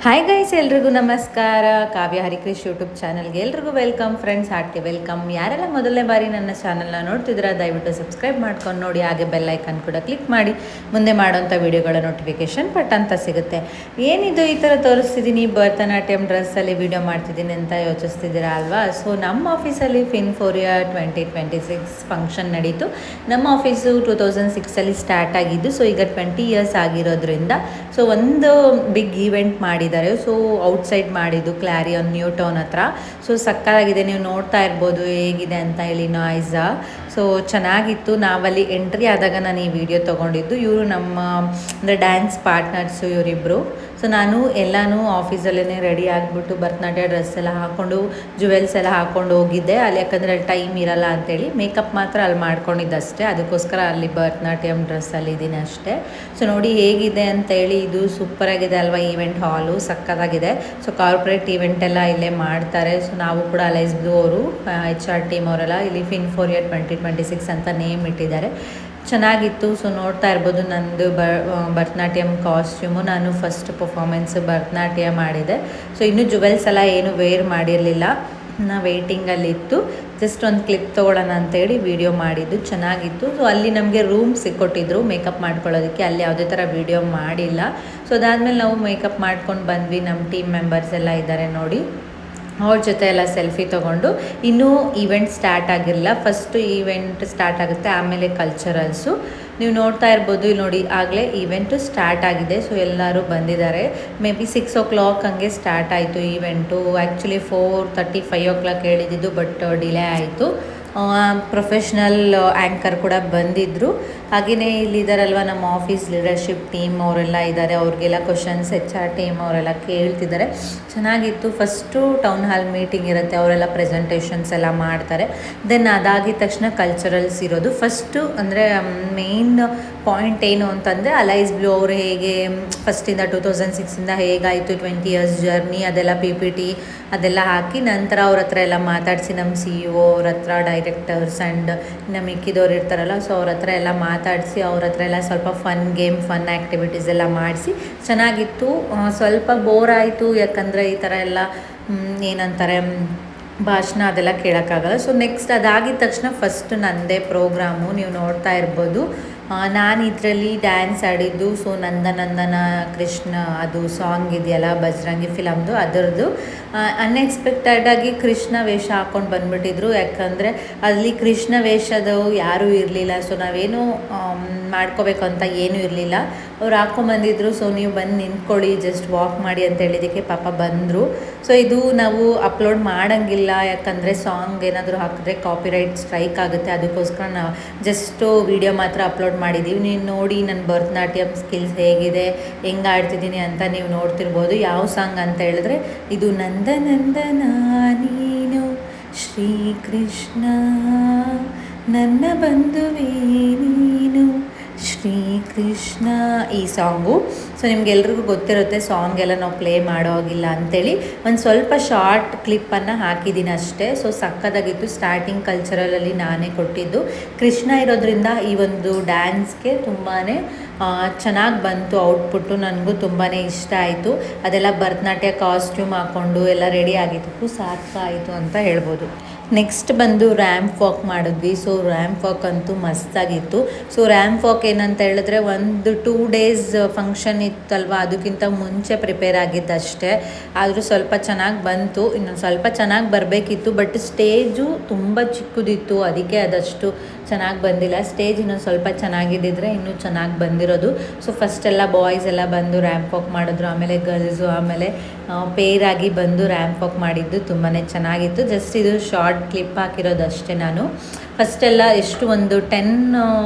Hi guys, ಎಲ್ರಿಗೂ ನಮಸ್ಕಾರ. ಕಾವ್ಯ ಹರಿಕೃಷ್ YouTube ಚಾನಲ್ಗೆ ಎಲ್ರಿಗೂ ವೆಲ್ಕಮ್. Friends, hearty welcome. ಯಾರೆಲ್ಲ ಮೊದಲನೇ ಬಾರಿ ನನ್ನ ಚಾನಲ್ನ ನೋಡ್ತಿದ್ದೀರಾ ದಯವಿಟ್ಟು ಸಬ್ಸ್ಕ್ರೈಬ್ ಮಾಡ್ಕೊಂಡು ನೋಡಿ, ಹಾಗೆ ಬೆಲ್ ಐಕನ್ ಕೂಡ ಕ್ಲಿಕ್ ಮಾಡಿ ಮುಂದೆ ಮಾಡೋಂಥ ವೀಡಿಯೋಗಳ ನೋಟಿಫಿಕೇಷನ್ ಪಟ್ ಅಂತ ಸಿಗುತ್ತೆ. ಏನಿದು ಈ ಥರ ತೋರಿಸ್ತಿದ್ದೀನಿ, ಭರತನಾಟ್ಯಂ ಡ್ರೆಸ್ಸಲ್ಲಿ ವೀಡಿಯೋ ಮಾಡ್ತಿದ್ದೀನಿ ಅಂತ ಯೋಚಿಸ್ತಿದ್ದೀರಾ ಅಲ್ವಾ? ಸೊ ನಮ್ಮ ಆಫೀಸಲ್ಲಿ ಫಿನ್ಫೋರಿಯಾ 2026 ಫಂಕ್ಷನ್ ನಡೀತು. ನಮ್ಮ ಆಫೀಸು 2006 ಸ್ಟಾರ್ಟ್ ಆಗಿದ್ದು, ಸೊ ಈಗ 20 ಇಯರ್ಸ್ ಆಗಿರೋದ್ರಿಂದ ಸೊ ಒಂದು ಬಿಗ್ ಈವೆಂಟ್ ಮಾಡಿದ್ದಾರೆ. ಸೊ ಔಟ್ಸೈಡ್ ಮಾಡಿದ್ದು ಕ್ಲಾರಿಯನ್ ನ್ಯೂ ಟೌನ್ ಹತ್ರ. ಸೊ ಸಕ್ಕತ್ತಾಗಿದೆ, ನೀವು ನೋಡ್ತಾ ಇರ್ಬೋದು ಹೇಗಿದೆ ಅಂತ ಹೇಳಿ ನಾಯ್ಸ. ಸೊ ಚೆನ್ನಾಗಿತ್ತು. ನಾವಲ್ಲಿ ಎಂಟ್ರಿ ಆದಾಗ ನಾನು ಈ ವಿಡಿಯೋ ತೊಗೊಂಡಿದ್ದು. ಇವರು ನಮ್ಮ ಅಂದರೆ ಡ್ಯಾನ್ಸ್ ಪಾರ್ಟ್ನರ್ಸು ಇವರಿಬ್ಬರು. ಸೊ ನಾನು ಎಲ್ಲನೂ ಆಫೀಸಲ್ಲೇ ರೆಡಿ ಆಗಿಬಿಟ್ಟು ಭರತನಾಟ್ಯ ಡ್ರೆಸ್ ಎಲ್ಲ ಹಾಕ್ಕೊಂಡು ಜುವೆಲ್ಸ್ ಎಲ್ಲ ಹಾಕ್ಕೊಂಡು ಹೋಗಿದ್ದೆ ಅಲ್ಲಿ, ಯಾಕಂದರೆ ಅಲ್ಲಿ ಟೈಮ್ ಇರಲ್ಲ ಅಂತೇಳಿ ಮೇಕಪ್ ಮಾತ್ರ ಅಲ್ಲಿ ಮಾಡ್ಕೊಂಡಿದ್ದಷ್ಟೇ. ಅದಕ್ಕೋಸ್ಕರ ಅಲ್ಲಿ ಭರತನಾಟ್ಯಂ ಡ್ರೆಸ್ಸಲ್ಲಿ ಇದ್ದೀನಿ ಅಷ್ಟೇ. ಸೊ ನೋಡಿ ಹೇಗಿದೆ ಅಂತೇಳಿ. ಇದು ಸೂಪರಾಗಿದೆ ಅಲ್ವಾ? ಈವೆಂಟ್ ಹಾಲು ಸಕ್ಕತ್ತಾಗಿದೆ. ಸೊ ಕಾರ್ಪೊರೇಟ್ ಈವೆಂಟ್ ಎಲ್ಲ ಇಲ್ಲೇ ಮಾಡ್ತಾರೆ. ಸೊ ನಾವು ಕೂಡ ಅಲೈಸ್ ಬ್ಲೂ ಅವರು HR ಟೀಮ್ ಅವರೆಲ್ಲ ಇಲ್ಲಿ ಫಿನ್ಫೋರಿಯಾ 2026 ಅಂತ ನೇಮ್ ಇಟ್ಟಿದ್ದಾರೆ. ಚೆನ್ನಾಗಿತ್ತು. ಸೊ ನೋಡ್ತಾ ಇರ್ಬೋದು ನಂದು ಭರತನಾಟ್ಯಂ ಕಾಸ್ಟ್ಯೂಮು. ನಾನು ಫಸ್ಟ್ ಪರ್ಫಾರ್ಮೆನ್ಸ್ ಭರತನಾಟ್ಯ ಮಾಡಿದೆ. ಸೊ ಇನ್ನೂ ಜುವೆಲ್ಸ್ ಎಲ್ಲ ಏನು ವೇರ್ ಮಾಡಿರಲಿಲ್ಲ, ನಾ ವೆಯ್ಟಿಂಗಲ್ಲಿತ್ತು. ಜಸ್ಟ್ ಒಂದು ಕ್ಲಿಪ್ ತೊಗೊಳ್ಳೋಣ ಅಂತೇಳಿ ವೀಡಿಯೋ ಮಾಡಿದ್ದು. ಚೆನ್ನಾಗಿತ್ತು. ಸೊ ಅಲ್ಲಿ ನಮಗೆ ರೂಮ್ ಸಿಕ್ಕೊಟ್ಟಿದ್ರು ಮೇಕಪ್ ಮಾಡ್ಕೊಳ್ಳೋದಕ್ಕೆ. ಅಲ್ಲಿ ಯಾವುದೇ ಥರ ವೀಡಿಯೋ ಮಾಡಿಲ್ಲ. ಸೊ ಅದಾದಮೇಲೆ ನಾವು ಮೇಕಪ್ ಮಾಡ್ಕೊಂಡು ಬಂದ್ವಿ. ನಮ್ಮ ಟೀಮ್ ಮೆಂಬರ್ಸ್ ಎಲ್ಲ ಇದ್ದಾರೆ ನೋಡಿ, ಅವ್ರ ಜೊತೆ ಎಲ್ಲ ಸೆಲ್ಫಿ ತೊಗೊಂಡು. ಇನ್ನೂ ಈವೆಂಟ್ ಸ್ಟಾರ್ಟ್ ಆಗಿರಲಿಲ್ಲ. ಫಸ್ಟು ಈವೆಂಟ್ ಸ್ಟಾರ್ಟ್ ಆಗುತ್ತೆ, ಆಮೇಲೆ ಕಲ್ಚರಲ್ಸು. ನೀವು ನೋಡ್ತಾ ಇರ್ಬೋದು, ಇಲ್ಲಿ ನೋಡಿ ಆಗಲೇ ಈವೆಂಟು ಸ್ಟಾರ್ಟ್ ಆಗಿದೆ. ಸೊ ಎಲ್ಲರೂ ಬಂದಿದ್ದಾರೆ. ಮೇ ಬಿ 6 o'clock ಹಂಗೆ ಸ್ಟಾರ್ಟ್ ಆಯಿತು ಈವೆಂಟು. ಆ್ಯಕ್ಚುಲಿ 4:30 5 o'clock ಹೇಳಿದ್ದು, ಬಟ್ ಡಿಲೇ ಆಯಿತು. ಪ್ರೊಫೆಷ್ನಲ್ ಆ್ಯಂಕರ್ ಕೂಡ ಬಂದಿದ್ದರು. ಹಾಗೆಯೇ ಇಲ್ಲಿದ್ದಾರಲ್ವ ನಮ್ಮ ಆಫೀಸ್ ಲೀಡರ್ಶಿಪ್ ಟೀಮ್ ಅವರೆಲ್ಲ ಇದ್ದಾರೆ. ಅವ್ರಿಗೆಲ್ಲ ಕ್ವಶನ್ಸ್ HR ಟೀಮ್ ಅವರೆಲ್ಲ ಕೇಳ್ತಿದ್ದಾರೆ. ಚೆನ್ನಾಗಿತ್ತು. ಫಸ್ಟು ಟೌನ್ ಹಾಲ್ ಮೀಟಿಂಗ್ ಇರುತ್ತೆ, ಅವರೆಲ್ಲ ಪ್ರೆಸೆಂಟೇಷನ್ಸ್ ಎಲ್ಲ ಮಾಡ್ತಾರೆ. ದೆನ್ ಅದಾಗಿದ ತಕ್ಷಣ ಕಲ್ಚರಲ್ಸ್ ಇರೋದು. ಫಸ್ಟು ಅಂದರೆ ಮೇನ್ ಪಾಯಿಂಟ್ ಏನು ಅಂತಂದರೆ ಅಲೈಸ್ ಬ್ಲೂ ಅವರು ಹೇಗೆ ಫಸ್ಟಿಂದ 2006 ಹೇಗಾಯಿತು 20 years ಜರ್ನಿ, ಅದೆಲ್ಲ PPT ಅದೆಲ್ಲ ಹಾಕಿ ನಂತರ ಅವ್ರ ಹತ್ರ ಎಲ್ಲ ಮಾತಾಡಿಸಿ, ನಮ್ಮ CEO ಅವ್ರ ಹತ್ರ, ಡೈರೆಕ್ಟರ್ಸ್ ಆ್ಯಂಡ್ ಇನ್ನು ಮಿಕ್ಕಿದವ್ರು ಇರ್ತಾರಲ್ಲ, ಸೊ ಅವ್ರ ಹತ್ರ ಎಲ್ಲ ಮಾತಾಡಿಸಿ ಅವ್ರ ಹತ್ರ ಎಲ್ಲ ಸ್ವಲ್ಪ ಫನ್ ಆ್ಯಕ್ಟಿವಿಟೀಸ್ ಎಲ್ಲ ಮಾಡಿಸಿ ಚೆನ್ನಾಗಿತ್ತು. ಸ್ವಲ್ಪ ಬೋರ್ ಆಯಿತು, ಯಾಕಂದರೆ ಈ ಥರ ಎಲ್ಲ ಏನಂತಾರೆ ಭಾಷಣ ಅದೆಲ್ಲ ಕೇಳೋಕ್ಕಾಗಲ್ಲ. ಸೊ ನೆಕ್ಸ್ಟ್ ಅದಾಗಿದ ತಕ್ಷಣ ಫಸ್ಟ್ ನನ್ನದೇ ಪ್ರೋಗ್ರಾಮು. ನೀವು ನೋಡ್ತಾ ಇರ್ಬೋದು, ನಾನು ಇದರಲ್ಲಿ ಡ್ಯಾನ್ಸ್ ಆಡಿದ್ದು. ಸೊ ನಂದನಂದನ ಕೃಷ್ಣ ಅದು ಸಾಂಗ್ ಇದೆಯಲ್ಲ ಬಜರಂಗಿ ಫಿಲಮ್ದು, ಅದರದ್ದು ಅನ್ಎಕ್ಸ್ಪೆಕ್ಟೆಡಾಗಿ ಕೃಷ್ಣ ವೇಷ ಹಾಕ್ಕೊಂಡು ಬಂದುಬಿಟ್ಟಿದ್ರು. ಯಾಕಂದರೆ ಅಲ್ಲಿ ಕೃಷ್ಣ ವೇಷದವು ಯಾರೂ ಇರಲಿಲ್ಲ. ಸೊ ನಾವೇನು ಮಾಡ್ಕೋಬೇಕು ಅಂತ ಏನೂ ಇರಲಿಲ್ಲ. ಅವ್ರು ಹಾಕ್ಕೊಂಬಂದಿದ್ರು. ಸೊ ನೀವು ಬಂದು ನಿಂತ್ಕೊಳ್ಳಿ, ಜಸ್ಟ್ ವಾಕ್ ಮಾಡಿ ಅಂತ ಹೇಳಿದ್ದಕ್ಕೆ ಪಾಪ ಬಂದರು. ಸೊ ಇದು ನಾವು ಅಪ್ಲೋಡ್ ಮಾಡೋಂಗಿಲ್ಲ, ಯಾಕಂದರೆ ಸಾಂಗ್ ಏನಾದರೂ ಹಾಕಿದ್ರೆ ಕಾಪಿರೈಟ್ ಸ್ಟ್ರೈಕ್ ಆಗುತ್ತೆ. ಅದಕ್ಕೋಸ್ಕರ ನಾವು ಜಸ್ಟು ವಿಡಿಯೋ ಮಾತ್ರ ಅಪ್ಲೋಡ್ ಮಾಡಿದ್ದೀವಿ. ನೀವು ನೋಡಿ ನನ್ನ ಭರತನಾಟ್ಯಂ ಸ್ಕಿಲ್ಸ್ ಹೇಗಿದೆ, ಹೆಂಗೆ ಆಡ್ತಿದ್ದೀನಿ ಅಂತ ನೀವು ನೋಡ್ತಿರ್ಬೋದು. ಯಾವ ಸಾಂಗ್ ಅಂತ ಹೇಳಿದ್ರೆ ಇದು ನಂದನಂದನ ನೀನು ಶ್ರೀಕೃಷ್ಣ, ನನ್ನ ಬಂಧುವೇ ನೀನು ಶ್ರೀಕೃಷ್ಣ, ಈ ಸಾಂಗು. ಸೊ ನಿಮ್ಗೆಲ್ರಿಗೂ ಗೊತ್ತಿರುತ್ತೆ, ಸಾಂಗ್ ಎಲ್ಲ ನಾವು ಪ್ಲೇ ಮಾಡೋ ಹಾಗಿಲ್ಲ ಅಂಥೇಳಿ ಒಂದು ಸ್ವಲ್ಪ ಶಾರ್ಟ್ ಕ್ಲಿಪ್ಪನ್ನು ಹಾಕಿದ್ದೀನಿ ಅಷ್ಟೇ. ಸೊ ಸಕ್ಕತ್ತಾಗಿತ್ತು. ಸ್ಟಾರ್ಟಿಂಗ್ ಕಲ್ಚರಲಲ್ಲಿ ನಾನೇ ಕೊಟ್ಟಿದ್ದು. ಕೃಷ್ಣ ಇರೋದ್ರಿಂದ ಈ ಒಂದು ಡ್ಯಾನ್ಸ್ಗೆ ತುಂಬಾ ಚೆನ್ನಾಗಿ ಬಂತು ಔಟ್ಪುಟ್ಟು. ನನಗೂ ತುಂಬಾ ಇಷ್ಟ ಆಯಿತು. ಅದೆಲ್ಲ ಭರತನಾಟ್ಯ ಕಾಸ್ಟ್ಯೂಮ್ ಹಾಕ್ಕೊಂಡು ಎಲ್ಲ ರೆಡಿ ಆಗಿದ್ದಕ್ಕೂ ಸಾಕಾಯಿತು ಅಂತ ಹೇಳ್ಬೋದು. ನೆಕ್ಸ್ಟ್ ಬಂದು ರ್ಯಾಂಪ್ ವಾಕ್ ಮಾಡಿದ್ವಿ. ಸೊ ರ್ಯಾಂಪ್ ವಾಕ್ ಅಂತೂ ಮಸ್ತಾಗಿತ್ತು. ಸೊ ರ್ಯಾಂಪ್ ವಾಕ್ ಏನಂತ ಹೇಳಿದ್ರೆ ಒಂದು 2 days ಫಂಕ್ಷನ್ ಇತ್ತಲ್ವ, ಅದಕ್ಕಿಂತ ಮುಂಚೆ ಪ್ರಿಪೇರ್ ಆಗಿದ್ದಷ್ಟೇ. ಆದರೂ ಸ್ವಲ್ಪ ಚೆನ್ನಾಗಿ ಬಂತು. ಇನ್ನೊಂದು ಸ್ವಲ್ಪ ಚೆನ್ನಾಗಿ ಬರಬೇಕಿತ್ತು, ಬಟ್ ಸ್ಟೇಜು ತುಂಬ ಚಿಕ್ಕದಿತ್ತು, ಅದಕ್ಕೆ ಅದಷ್ಟು ಚೆನ್ನಾಗಿ ಬಂದಿಲ್ಲ. ಸ್ಟೇಜ್ ಇನ್ನೊಂದು ಸ್ವಲ್ಪ ಚೆನ್ನಾಗಿದ್ದಿದ್ರೆ ಇನ್ನೂ ಚೆನ್ನಾಗಿ ಬಂದಿರೋದು. ಸೊ ಫಸ್ಟೆಲ್ಲ ಬಾಯ್ಸ್ ಎಲ್ಲ ಬಂದು ರ್ಯಾಂಪ್ ವಾಕ್ ಮಾಡಿದ್ರು, ಆಮೇಲೆ ಗರ್ಲ್ಸು, ಆಮೇಲೆ ಪೇರಾಗಿ ಬಂದು ರ್ಯಾಂಪ್ ವಾಕ್ ಮಾಡಿದ್ದು ತುಂಬಾ ಚೆನ್ನಾಗಿತ್ತು. ಜಸ್ಟ್ ಇದು ಶಾರ್ಟ್ ಕ್ಲಿಪ್ ಹಾಕಿರೋದಷ್ಟೇ. ನಾನು ಫಸ್ಟೆಲ್ಲ ಎಷ್ಟು ಒಂದು 10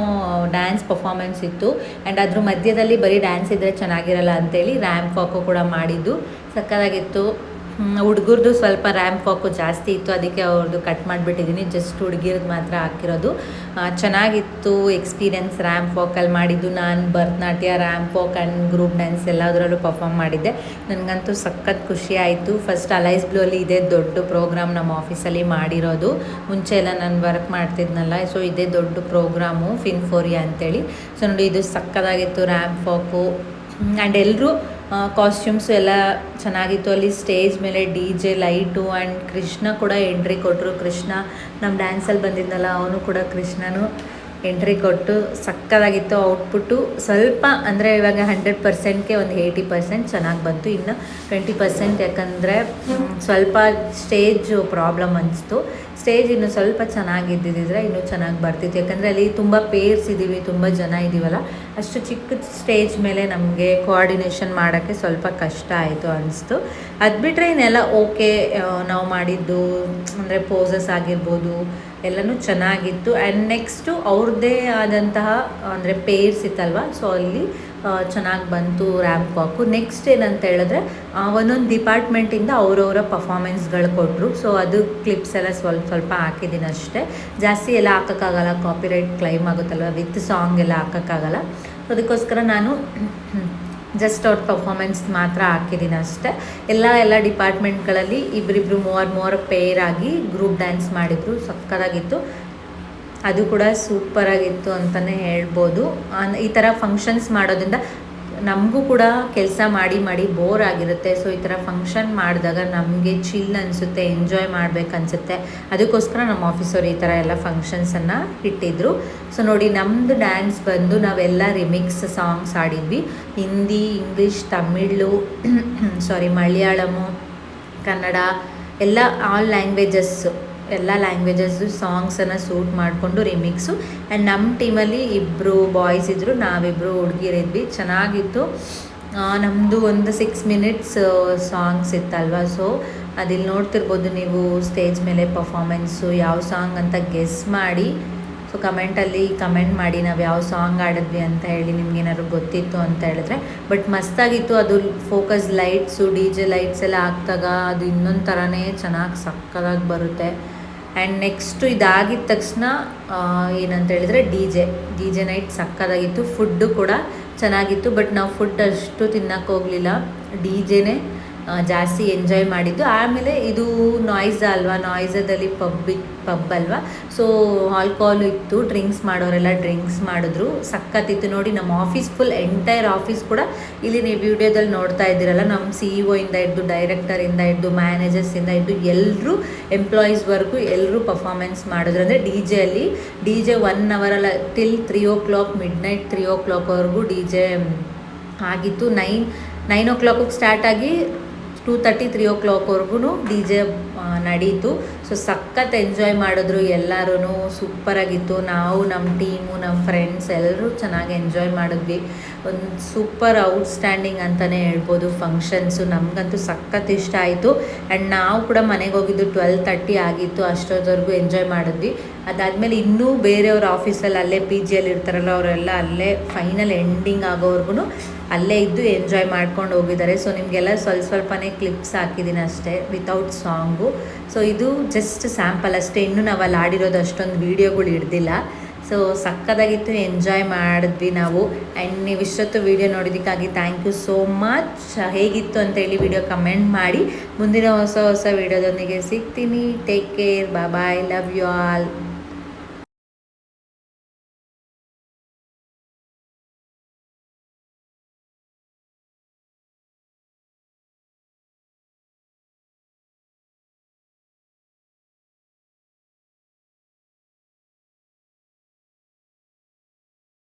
ಡ್ಯಾನ್ಸ್ ಪರ್ಫಾರ್ಮೆನ್ಸ್ ಇತ್ತು. ಆ್ಯಂಡ್ ಅದ್ರ ಮಧ್ಯದಲ್ಲಿ ಬರೀ ಡ್ಯಾನ್ಸ್ ಇದ್ದರೆ ಚೆನ್ನಾಗಿರಲ್ಲ ಅಂತೇಳಿ ರ್ಯಾಂಪ್ ವಾಕು ಕೂಡ ಮಾಡಿದ್ದು. ಸಕ್ಕತ್ತಾಗಿತ್ತು. ಹುಡುಗರದು ಸ್ವಲ್ಪ ರ್ಯಾಂಪ್ ವಾಕು ಜಾಸ್ತಿ ಇತ್ತು, ಅದಕ್ಕೆ ಅವ್ರದ್ದು ಕಟ್ ಮಾಡಿಬಿಟ್ಟಿದ್ದೀನಿ. ಜಸ್ಟ್ ಹುಡುಗಿರದ್ದು ಮಾತ್ರ ಹಾಕಿರೋದು. ಚೆನ್ನಾಗಿತ್ತು ಎಕ್ಸ್ಪೀರಿಯನ್ಸ್ ರ್ಯಾಂಪ್ ವಾಕಲ್ಲಿ ಮಾಡಿದ್ದು. ನಾನು Bharatanatyam, ramp walk and group dance ಎಲ್ಲದರಲ್ಲೂ ಪರ್ಫಾರ್ಮ್ ಮಾಡಿದ್ದೆ. ನನಗಂತೂ ಸಖತ್ ಖುಷಿ ಆಯಿತು. ಫಸ್ಟ್ ಅಲೈಸ್ ಬ್ಲೂ ಅಲ್ಲಿ ಇದೇ ದೊಡ್ಡ ಪ್ರೋಗ್ರಾಮ್ ನಮ್ಮ ಆಫೀಸಲ್ಲಿ ಮಾಡಿರೋದು. ಮುಂಚೆ ಎಲ್ಲ ನಾನು ವರ್ಕ್ ಮಾಡ್ತಿದ್ನಲ್ಲ, ಸೊ ಇದೇ ದೊಡ್ಡ ಪ್ರೋಗ್ರಾಮು ಫಿನ್ಫೋರಿಯಾ ಅಂತೇಳಿ. ಸೊ ನೋಡಿ ಇದು ಸಕ್ಕತ್ತಾಗಿತ್ತು ರ್ಯಾಂಪ್ ವಾಕು. ಆ್ಯಂಡ್ ಎಲ್ಲರೂ ಕಾಸ್ಟ್ಯೂಮ್ಸು ಎಲ್ಲ ಚೆನ್ನಾಗಿತ್ತು. ಅಲ್ಲಿ ಸ್ಟೇಜ್ ಮೇಲೆ DJ ಲೈಟು ಆ್ಯಂಡ್ ಕೃಷ್ಣ ಕೂಡ ಎಂಟ್ರಿ ಕೊಟ್ಟರು. ಕೃಷ್ಣ ನಮ್ಮ ಡ್ಯಾನ್ಸಲ್ಲಿ ಬಂದಿದ್ದಲ್ಲ, ಅವನು ಕೂಡ ಕೃಷ್ಣನು ಎಂಟ್ರಿ ಕೊಟ್ಟು ಸಕ್ಕತ್ತಾಗಿತ್ತು. ಔಟ್ಪುಟ್ಟು ಸ್ವಲ್ಪ ಅಂದರೆ ಇವಾಗ 100%ಗೆ ಒಂದು 80% ಚೆನ್ನಾಗಿ ಬಂತು. ಇನ್ನು 20% ಯಾಕಂದರೆ ಸ್ವಲ್ಪ ಸ್ಟೇಜು ಪ್ರಾಬ್ಲಮ್ ಅನಿಸ್ತು. ಸ್ಟೇಜ್ ಇನ್ನು ಸ್ವಲ್ಪ ಚೆನ್ನಾಗಿದ್ದಿದ್ರೆ ಇನ್ನೂ ಚೆನ್ನಾಗಿ ಬರ್ತಿತ್ತು. ಯಾಕಂದರೆ ಅಲ್ಲಿ ತುಂಬ ಪೇರ್ಸ್ ಇದ್ದೀವಿ, ತುಂಬ ಜನ ಇದ್ದೀವಲ್ಲ, ಅಷ್ಟು ಚಿಕ್ಕ ಸ್ಟೇಜ್ ಮೇಲೆ ನಮಗೆ ಕೋಆರ್ಡಿನೇಷನ್ ಮಾಡೋಕ್ಕೆ ಸ್ವಲ್ಪ ಕಷ್ಟ ಆಯಿತು ಅನಿಸ್ತು. ಅದು ಬಿಟ್ಟರೆ ಇನ್ನೆಲ್ಲ ಓಕೆ. ನಾವು ಮಾಡಿದ್ದು ಅಂದರೆ ಪೋಸಸ್ ಆಗಿರ್ಬೋದು ಎಲ್ಲನೂ ಚೆನ್ನಾಗಿತ್ತು. ಆ್ಯಂಡ್ ನೆಕ್ಸ್ಟು ಅವ್ರದ್ದೇ ಆದಂತಹ ಅಂದರೆ ಪೇರ್ಸ್ ಇತ್ತಲ್ವ, ಸೊ ಅಲ್ಲಿ ಚೆನ್ನಾಗಿ ಬಂತು ರ್ಯಾಂಪ್ ವಾಕು. ನೆಕ್ಸ್ಟ್ ಏನಂತ ಹೇಳಿದ್ರೆ ಒಂದೊಂದು ಡಿಪಾರ್ಟ್ಮೆಂಟಿಂದ ಅವರವರ ಪರ್ಫಾಮೆನ್ಸ್ಗಳು ಕೊಟ್ಟರು. ಸೊ ಅದು ಕ್ಲಿಪ್ಸ್ ಎಲ್ಲ ಸ್ವಲ್ಪ ಹಾಕಿದ್ದೀನಿ ಅಷ್ಟೇ. ಜಾಸ್ತಿ ಎಲ್ಲ ಹಾಕೋಕ್ಕಾಗಲ್ಲ, ಕಾಪಿರೈಟ್ ಕ್ಲೈಮ್ ಆಗುತ್ತಲ್ವ, ವಿತ್ ಸಾಂಗ್ ಎಲ್ಲ ಹಾಕೋಕ್ಕಾಗಲ್ಲ. ಅದಕ್ಕೋಸ್ಕರ ನಾನು ಜಸ್ಟ್ ಅವ್ರ ಪರ್ಫಾಮೆನ್ಸ್ ಮಾತ್ರ ಹಾಕಿದ್ದೀನಿ ಅಷ್ಟೇ. ಎಲ್ಲ ಡಿಪಾರ್ಟ್ಮೆಂಟ್ಗಳಲ್ಲಿ ಇಬ್ಬರಿಬ್ಬರು ಮೂವರು ಪೇರ್ ಆಗಿ ಗ್ರೂಪ್ ಡ್ಯಾನ್ಸ್ ಮಾಡಿದರು. ಸಕ್ಕತ್ತಾಗಿತ್ತು. ಅದು ಕೂಡ ಸೂಪರಾಗಿತ್ತು ಅಂತಲೇ ಹೇಳ್ಬೋದು. ಈ ಥರ ಫಂಕ್ಷನ್ಸ್ ಮಾಡೋದ್ರಿಂದ ನಮಗೂ ಕೂಡ ಕೆಲಸ ಮಾಡಿ ಬೋರ್ ಆಗಿರುತ್ತೆ. ಸೊ ಈ ಥರ ಫಂಕ್ಷನ್ ಮಾಡಿದಾಗ ನಮಗೆ ಚಿಲ್ ಅನಿಸುತ್ತೆ, ಎಂಜಾಯ್ ಮಾಡಬೇಕನ್ಸುತ್ತೆ. ಅದಕ್ಕೋಸ್ಕರ ನಮ್ಮ ಆಫೀಸವ್ರು ಈ ಥರ ಎಲ್ಲ ಫಂಕ್ಷನ್ಸನ್ನು ಇಟ್ಟಿದ್ರು. ಸೊ ನೋಡಿ, ನಮ್ಮದು ಡ್ಯಾನ್ಸ್ ಬಂದು ನಾವೆಲ್ಲ ರಿಮಿಕ್ಸ್ ಸಾಂಗ್ಸ್ ಆಡಿದ್ವಿ. ಹಿಂದಿ, ಇಂಗ್ಲೀಷ್, ತಮಿಳು, ಮಲಯಾಳಮು, ಕನ್ನಡ ಎಲ್ಲ ಆಲ್ ಎಲ್ಲ ಲ್ಯಾಂಗ್ವೇಜಸ್ಸು ಸಾಂಗ್ಸನ್ನು ಸೂಟ್ ಮಾಡಿಕೊಂಡು ರಿಮಿಕ್ಸು. ಆ್ಯಂಡ್ ನಮ್ಮ ಟೀಮಲ್ಲಿ ಇಬ್ಬರು ಬಾಯ್ಸ್ ಇದ್ದರು, ನಾವಿಬ್ಬರು ಹುಡುಗಿರಿದ್ವಿ. ಚೆನ್ನಾಗಿತ್ತು. ನಮ್ಮದು ಒಂದು 6 minutes ಸಾಂಗ್ಸ್ ಇತ್ತಲ್ವ. ಸೊ ಅದಿಲ್ಲಿ ನೋಡ್ತಿರ್ಬೋದು ನೀವು ಸ್ಟೇಜ್ ಮೇಲೆ ಪರ್ಫಾಮೆನ್ಸು ಯಾವ ಸಾಂಗ್ ಅಂತ ಗೆಸ್ ಮಾಡಿ. ಸೊ ಕಮೆಂಟಲ್ಲಿ ಕಮೆಂಟ್ ಮಾಡಿ ನಾವು ಯಾವ ಸಾಂಗ್ ಆಡಿದ್ವಿ ಅಂತ ಹೇಳಿ, ನಿಮ್ಗೇನಾದ್ರು ಗೊತ್ತಿತ್ತು ಅಂತ ಹೇಳಿದ್ರೆ. ಬಟ್ ಮಸ್ತಾಗಿತ್ತು. ಅದು ಫೋಕಸ್ ಲೈಟ್ಸು, DJ ಲೈಟ್ಸ್ ಎಲ್ಲ ಹಾಕ್ದಾಗ ಅದು ಇನ್ನೊಂದು ಥರನೇ ಚೆನ್ನಾಗಿ ಸಕ್ಕದಾಗಿ ಬರುತ್ತೆ. ಆ್ಯಂಡ್ ನೆಕ್ಸ್ಟು ಇದಾಗಿದ್ದ ತಕ್ಷಣ ಏನಂತ ಹೇಳಿದ್ರೆ DJ ನೈಟ್ ಸಕ್ಕದಾಗಿತ್ತು. ಫುಡ್ಡು ಕೂಡ ಚೆನ್ನಾಗಿತ್ತು. ಬಟ್ ನಾವು ಫುಡ್ ಅಷ್ಟು ತಿನ್ನಕ್ಕೆ ಹೋಗಲಿಲ್ಲ, DJನೇ ಜಾಸ್ತಿ ಎಂಜಾಯ್ ಮಾಡಿದ್ದು. ಆಮೇಲೆ ಇದು ನಾಯ್ಸ್ ಅಲ್ವಾ, ನಾಯ್ಸದಲ್ಲಿ ಪಬ್ ಅಲ್ವಾ, ಸೊ ಆಲ್ಕೋಹಾಲು ಇತ್ತು. ಡ್ರಿಂಕ್ಸ್ ಮಾಡೋರೆಲ್ಲ ಡ್ರಿಂಕ್ಸ್ ಮಾಡಿದ್ರು. ಸಕ್ಕತ್ತಿತ್ತು. ನೋಡಿ, ನಮ್ಮ ಆಫೀಸ್ ಫುಲ್ ಎಂಟೈರ್ ಆಫೀಸ್ ಕೂಡ ಇಲ್ಲಿ ನೀವು ವಿಡಿಯೋದಲ್ಲಿ ನೋಡ್ತಾ ಇದ್ದೀರಲ್ಲ, ನಮ್ಮ CEO ಇಂದ ಹಿಡ್ದು, ಡೈರೆಕ್ಟರಿಂದ ಹಿಡ್ದು, ಮ್ಯಾನೇಜರ್ಸಿಂದ ಹಿಡ್ದು ಎಲ್ಲರೂ, ಎಂಪ್ಲಾಯೀಸ್ವರೆಗೂ ಎಲ್ಲರೂ ಪರ್ಫಾಮೆನ್ಸ್ ಮಾಡಿದ್ರು. ಅಂದರೆ DJ 1 hour ಅಲ್ಲ, ಟಿಲ್ 3 o'clock, ಮಿಡ್ನೈಟ್ 3 o'clockವರೆಗೂ DJ ಆಗಿತ್ತು. 9 o'clock ಸ್ಟಾರ್ಟ್ ಆಗಿ 2:30, 3 o'clockವರೆಗೂ DJ ನಡೀತು. ಸೊ ಸಖತ್ ಎಂಜಾಯ್ ಮಾಡಿದ್ರು ಎಲ್ಲರೂ. ಸೂಪರಾಗಿತ್ತು. ನಾವು, ನಮ್ಮ ಟೀಮು, ನಮ್ಮ ಫ್ರೆಂಡ್ಸ್ ಎಲ್ಲರೂ ಚೆನ್ನಾಗಿ ಎಂಜಾಯ್ ಮಾಡಿದ್ವಿ. ಒಂದು ಸೂಪರ್ ಔಟ್ಸ್ಟ್ಯಾಂಡಿಂಗ್ ಅಂತಲೇ ಹೇಳ್ಬೋದು ಫಂಕ್ಷನ್ಸು. ನಮಗಂತೂ ಸಖತ್ ಇಷ್ಟ ಆಯಿತು. ಆ್ಯಂಡ್ ನಾವು ಕೂಡ ಮನೆಗೆ ಹೋಗಿದ್ದು 12:30 ಆಗಿತ್ತು. ಅಷ್ಟೊತ್ತವರೆಗೂ ಎಂಜಾಯ್ ಮಾಡಿದ್ವಿ. ಅದಾದಮೇಲೆ ಇನ್ನೂ ಬೇರೆಯವ್ರ ಆಫೀಸಲ್ಲಿ ಅಲ್ಲೇ PGಯಲ್ಲಿ ಇರ್ತಾರಲ್ಲ, ಅವರೆಲ್ಲ ಅಲ್ಲೇ ಫೈನಲ್ ಎಂಡಿಂಗ್ ಆಗೋವರೆಗೂ ಅಲ್ಲೇ ಇದ್ದು ಎಂಜಾಯ್ ಮಾಡ್ಕೊಂಡು ಹೋಗಿದ್ದಾರೆ. ಸೊ ನಿಮಗೆಲ್ಲ ಸ್ವಲ್ಪನೇ ಕ್ಲಿಪ್ಸ್ ಹಾಕಿದ್ದೀನಿ ಅಷ್ಟೇ, ವಿತೌಟ್ ಸಾಂಗು. ಸೊ ಇದು ಜಸ್ಟ್ ಸ್ಯಾಂಪಲ್ ಅಷ್ಟೇ. ಇನ್ನೂ ನಾವು ಅಲ್ಲಿ ಆಡಿರೋದು ಅಷ್ಟೊಂದು ವೀಡಿಯೋಗಳು ಹಿಡ್ದಿಲ್ಲ. ಸೊ ಸಕ್ಕದಾಗಿತ್ತು, ಎಂಜಾಯ್ ಮಾಡಿದ್ವಿ ನಾವು. ಆ್ಯಂಡ್ ನೀವು ಇಷ್ಟೊತ್ತು ವೀಡಿಯೋ ನೋಡಿದ್ದಕ್ಕಾಗಿ ಥ್ಯಾಂಕ್ ಯು ಸೋ ಮಚ್. ಹೇಗಿತ್ತು ಅಂತೇಳಿ ವಿಡಿಯೋ ಕಮೆಂಟ್ ಮಾಡಿ. ಮುಂದಿನ ಹೊಸ ವೀಡಿಯೋದೊಂದಿಗೆ ಸಿಗ್ತೀನಿ. Take care, bye, love you all.